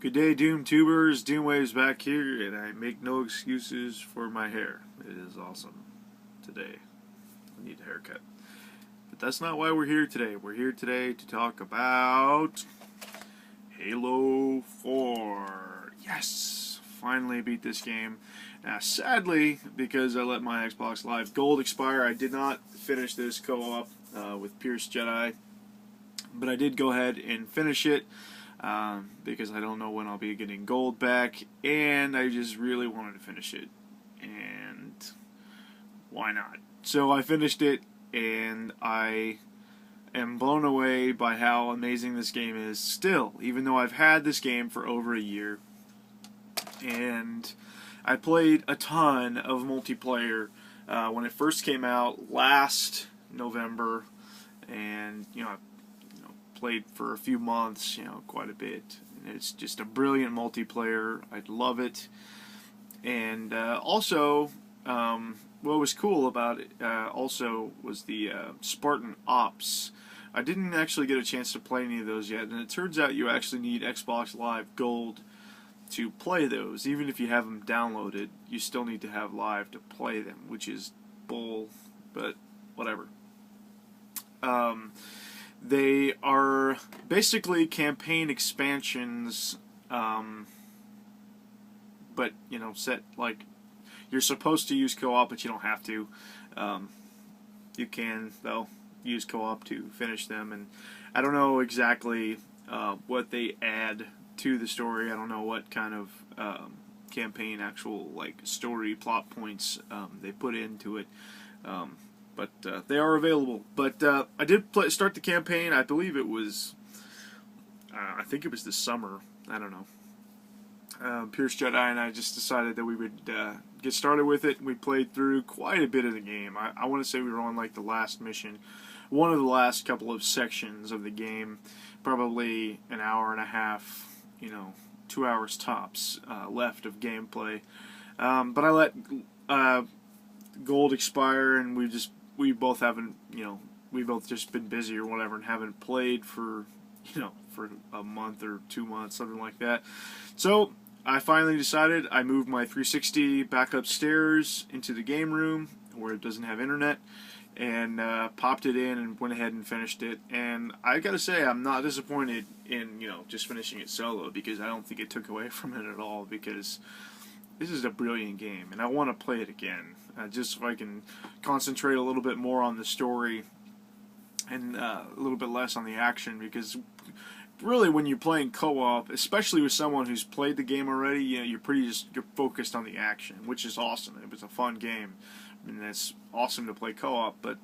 Good day, Doom Tubers. Doomwave's back here, and I make no excuses for my hair. It is awesome today. I need a haircut. But that's not why we're here today. We're here today to talk about Halo 4. Yes! Finally beat this game. Now, sadly, because I let my Xbox Live Gold expire, I did not finish this co-op with PiercedJedi. But I did go ahead and finish it. Because I don't know when I'll be getting gold back, and I just really wanted to finish it, and why not? So I finished it, and I am blown away by how amazing this game is still, even though I've had this game for over a year, and I played a ton of multiplayer when it first came out last November, and played for a few months, quite a bit. And it's just a brilliant multiplayer. I love it. And also, what was cool about it also was the Spartan Ops. I didn't actually get a chance to play any of those yet, and it turns out you actually need Xbox Live Gold to play those. Even if you have them downloaded, you still need to have Live to play them, which is bull, but whatever. They are basically campaign expansions, but, set, like, you're supposed to use co-op, but you don't have to. You can, though, use co-op to finish them, and I don't know exactly what they add to the story. I don't know what kind of campaign, actual, story plot points they put into it. But they are available. But I did start the campaign. I believe it was, I think it was this summer. I don't know. PiercedJedi and I just decided that we would get started with it. We played through quite a bit of the game. I want to say we were on the last mission, one of the last couple of sections of the game, probably an hour and a half, 2 hours tops left of gameplay. But I let gold expire, and we both haven't, we both just been busy or whatever and haven't played for, for a month or 2 months, something like that. So I finally decided I moved my 360 back upstairs into the game room where it doesn't have internet, and popped it in and went ahead and finished it. And I gotta say, I'm not disappointed in, just finishing it solo, because I don't think it took away from it at all, because this is a brilliant game, and I want to play it again, just so I can concentrate a little bit more on the story and a little bit less on the action, because really when you're playing co-op, especially with someone who's played the game already, you're focused on the action, which is awesome. It was a fun game, and it's awesome to play co-op, but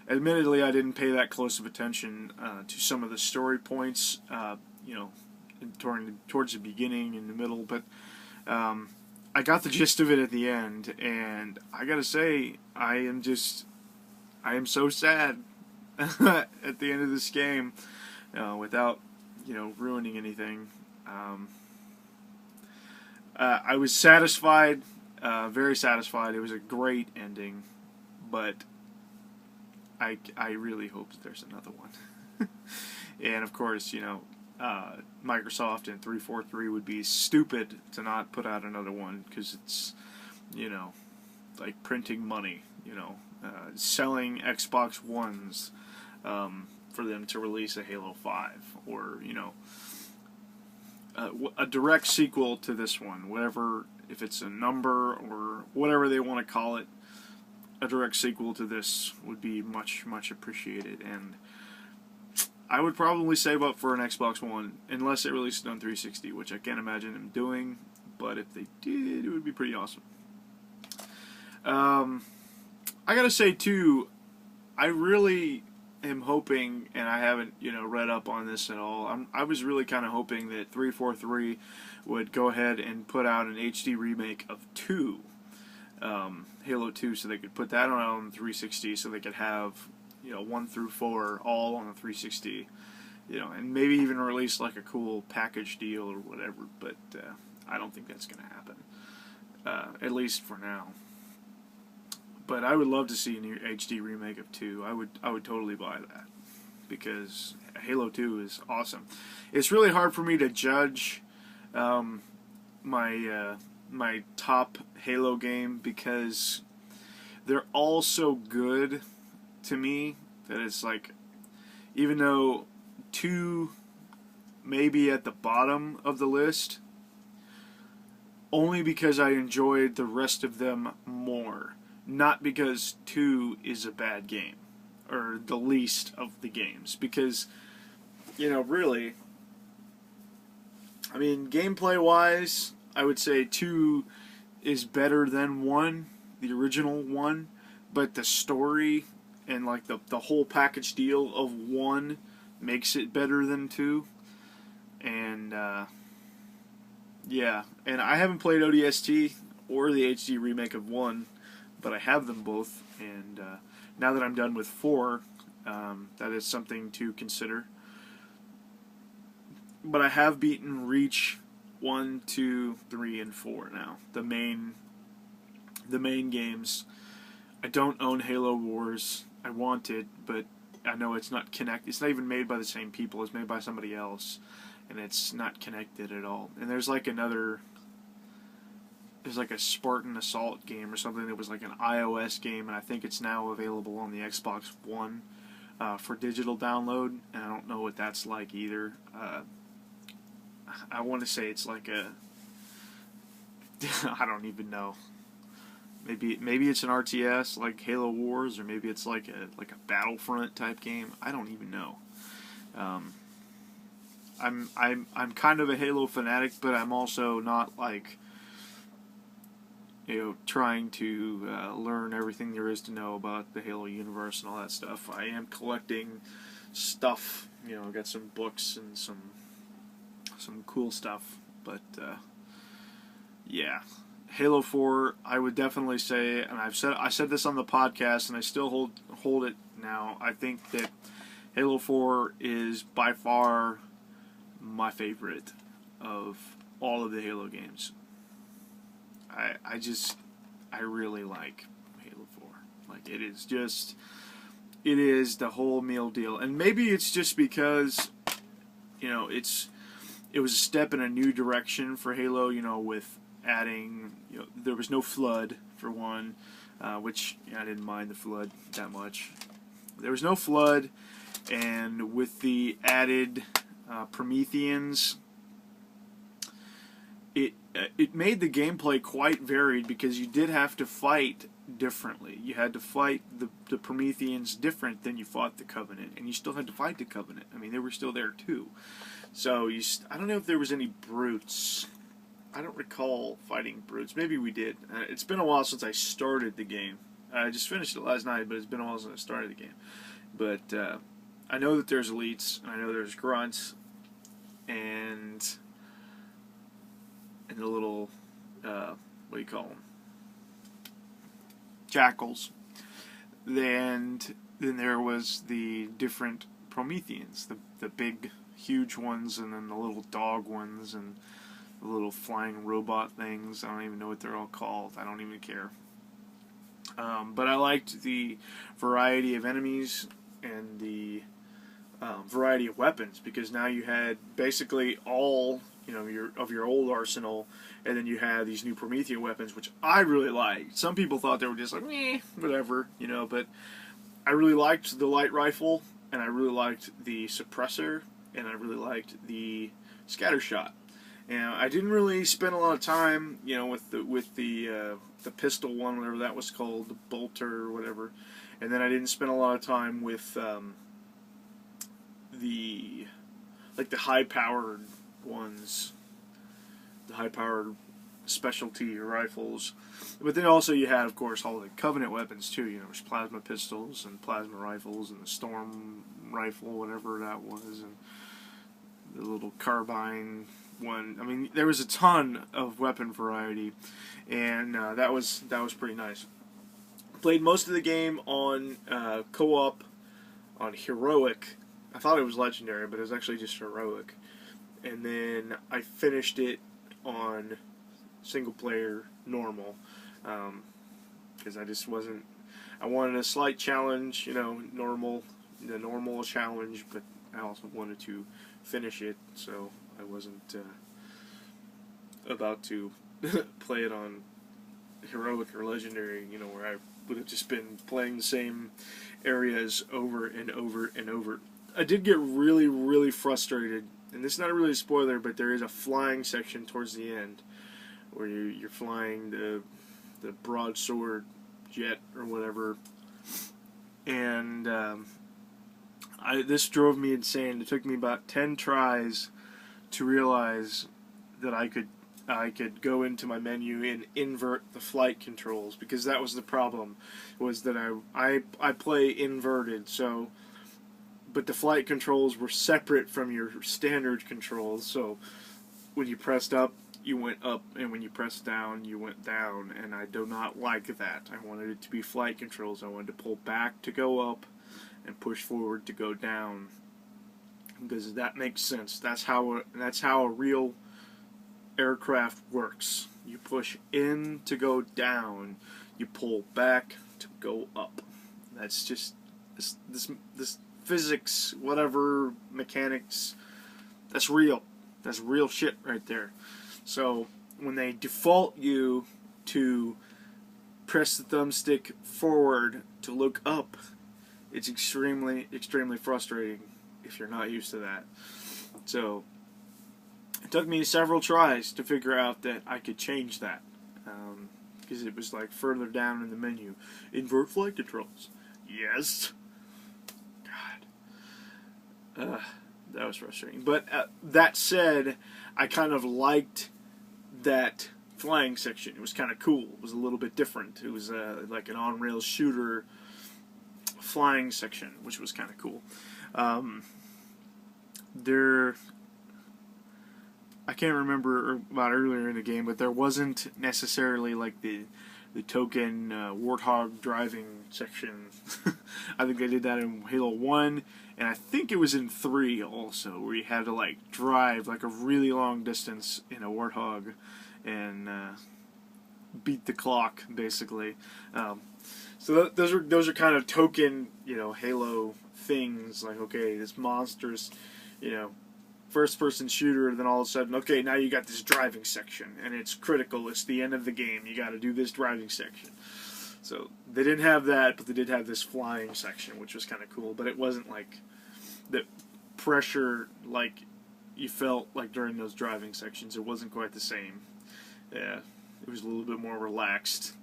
admittedly I didn't pay that close of attention to some of the story points, towards the beginning and the middle, but I got the gist of it at the end, and I gotta say, I am so sad at the end of this game, without, ruining anything. I was satisfied, very satisfied. It was a great ending, but I really hope that there's another one. And of course, Microsoft and 343 would be stupid to not put out another one, because it's, like printing money, selling Xbox Ones for them to release a Halo 5, or, a direct sequel to this one, whatever, if it's a number or whatever they want to call it, a direct sequel to this would be much, much appreciated. And I would probably save up for an Xbox One, unless it released it on 360, which I can't imagine them doing, but if they did, it would be pretty awesome. I gotta say, too, I really am hoping, and I haven't, read up on this at all, I was really kind of hoping that 343 would go ahead and put out an HD remake of 2, Halo 2, so they could put that on 360, so they could have 1 through 4 all on the 360, and maybe even release a cool package deal or whatever, but I don't think that's going to happen, at least for now. But I would love to see an HD remake of 2. I would totally buy that, because Halo 2 is awesome. It's really hard for me to judge my top Halo game, because they're all so good to me that it's like, even though 2 may be at the bottom of the list, only because I enjoyed the rest of them more, not because 2 is a bad game or the least of the games, because really, I mean, gameplay wise, I would say 2 is better than 1, the original 1, but the story and like the whole package deal of 1 makes it better than 2. And yeah, and I haven't played ODST or the HD remake of 1, but I have them both, and now that I'm done with 4, that is something to consider. But I have beaten Reach 1, 2, 3, and 4 now. The main games. I don't own Halo Wars. I want it, but I know it's not connected. It's not even made by the same people. It's made by somebody else, and it's not connected at all. And there's like a Spartan Assault game or something that was like an iOS game, and I think it's now available on the Xbox One for digital download, and I don't know what that's like either. I want to say it's like a I don't even know. Maybe it's an RTS like Halo Wars, or maybe it's like a Battlefront type game. I don't even know. I'm kind of a Halo fanatic, but I'm also not like trying to learn everything there is to know about the Halo universe and all that stuff. I am collecting stuff. I've got some books and some cool stuff, but yeah. Halo 4, I would definitely say, and I said this on the podcast, and I still hold it now. I think that Halo 4 is by far my favorite of all of the Halo games. I really like Halo 4. Like, it is the whole meal deal. And maybe it's just because, it was a step in a new direction for Halo, with adding, there was no flood, for one, which I didn't mind the flood that much. There was no flood, and with the added Prometheans, it made the gameplay quite varied, because you did have to fight differently. You had to fight the Prometheans different than you fought the Covenant, and you still had to fight the Covenant. I mean, they were still there too. So I don't know if there was any brutes. I don't recall fighting brutes. Maybe we did. It's been a while since I started the game. I just finished it last night, but it's been a while since I started the game. But I know that there's elites, and I know there's grunts, and the little what do you call them? Jackals. And then there was the different Prometheans, the big, huge ones, and then the little dog ones, and the little flying robot things. I don't even know what they're all called. I don't even care. But I liked the variety of enemies and the variety of weapons, because now you had basically all your old arsenal, and then you had these new Promethean weapons, which I really liked. Some people thought they were just like, whatever, but I really liked the light rifle, and I really liked the suppressor, and I really liked the scatter shot. And I didn't really spend a lot of time, with the pistol one, whatever that was called, the bolter or whatever. And then I didn't spend a lot of time with the high-powered ones, the high-powered specialty rifles. But then also you had, of course, all the Covenant weapons too. There's plasma pistols and plasma rifles and the storm rifle, whatever that was, and the little carbine one. I mean, there was a ton of weapon variety, and that was pretty nice. Played most of the game on co-op on Heroic. I thought it was Legendary, but it was actually just Heroic. And then I finished it on single-player Normal, because I just wasn't... I wanted a slight challenge, the normal challenge, but I also wanted to finish it, so I wasn't about to play it on heroic or legendary, you know, where I would have just been playing the same areas over and over and over. I did get really, really frustrated, and this is not really a spoiler, but there is a flying section towards the end where you're flying the broadsword jet or whatever, and this drove me insane. It took me about 10 tries to realize that I could go into my menu and invert the flight controls, because that was the problem, was that I play inverted, so, but the flight controls were separate from your standard controls, so when you pressed up, you went up, and when you pressed down, you went down, and I do not like that. I wanted it to be flight controls. I wanted to pull back to go up and push forward to go down, because that makes sense. That's how a real aircraft works. You push in to go down, you pull back to go up. That's just this physics, whatever, mechanics. That's real. That's real shit right there. So when they default you to press the thumbstick forward to look up, it's extremely, extremely frustrating if you're not used to that. So it took me several tries to figure out that I could change that, because it was like further down in the menu. Invert flight controls. Yes. God. That was frustrating. But that said, I kind of liked that flying section. It was kind of cool. It was a little bit different. It was like an on-rails shooter flying section, which was kind of cool. I can't remember about earlier in the game, but there wasn't necessarily like the token Warthog driving section. I think they did that in Halo 1, and I think it was in 3 also, where you had to like drive like a really long distance in a Warthog and beat the clock, basically. So those are kind of token, you know, Halo things. Like, okay, this monster's, you know, first-person shooter, then all of a sudden, okay, now you got this driving section, and it's critical. It's the end of the game. You got to do this driving section. So they didn't have that, but they did have this flying section, which was kind of cool. But it wasn't like the pressure like you felt like during those driving sections. It wasn't quite the same. Yeah, it was a little bit more relaxed.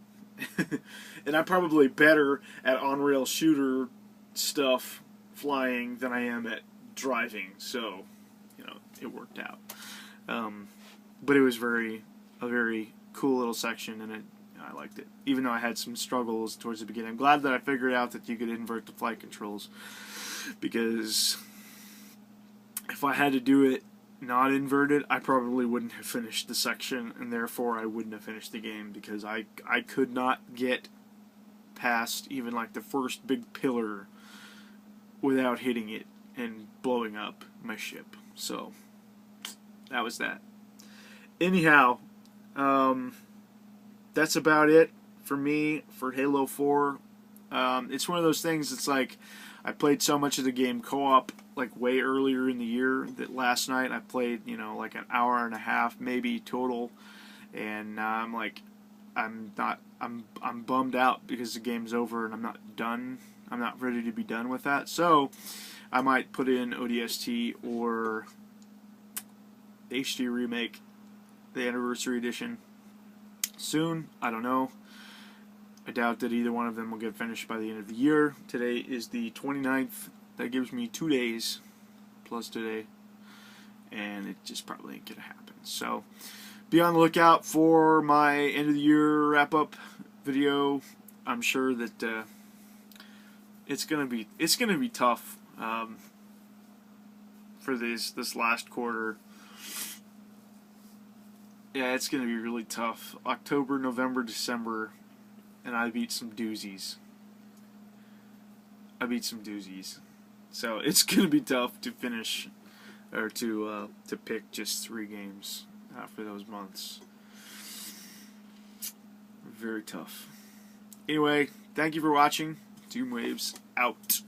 And I'm probably better at on-rail shooter stuff, flying, than I am at driving. So, you know, it worked out. But it was a very cool little section, and I liked it. Even though I had some struggles towards the beginning. I'm glad that I figured out that you could invert the flight controls, because if I had to do it not inverted, I probably wouldn't have finished the section, and therefore I wouldn't have finished the game, because I could not get past even like the first big pillar without hitting it and blowing up my ship. So that was that. Anyhow, that's about it for me for Halo 4. It's one of those things. It's like I played so much of the game co-op like way earlier in the year that last night I played, you know, like an hour and a half maybe total, and I'm like, I'm bummed out because the game's over and I'm not done. I'm not ready to be done with that. So I might put in ODST or HD Remake, the Anniversary Edition, soon. I don't know. I doubt that either one of them will get finished by the end of the year. Today is the 29th. That gives me 2 days plus today, and it just probably ain't gonna happen. So be on the lookout for my end of the year wrap up video. I'm sure that it's gonna be tough for this last quarter. Yeah, it's gonna be really tough. October, November, December, and I beat some doozies. So it's gonna be tough to finish or to pick just 3 games for those months. Very tough. Anyway, thank you for watching. Doom Waves out.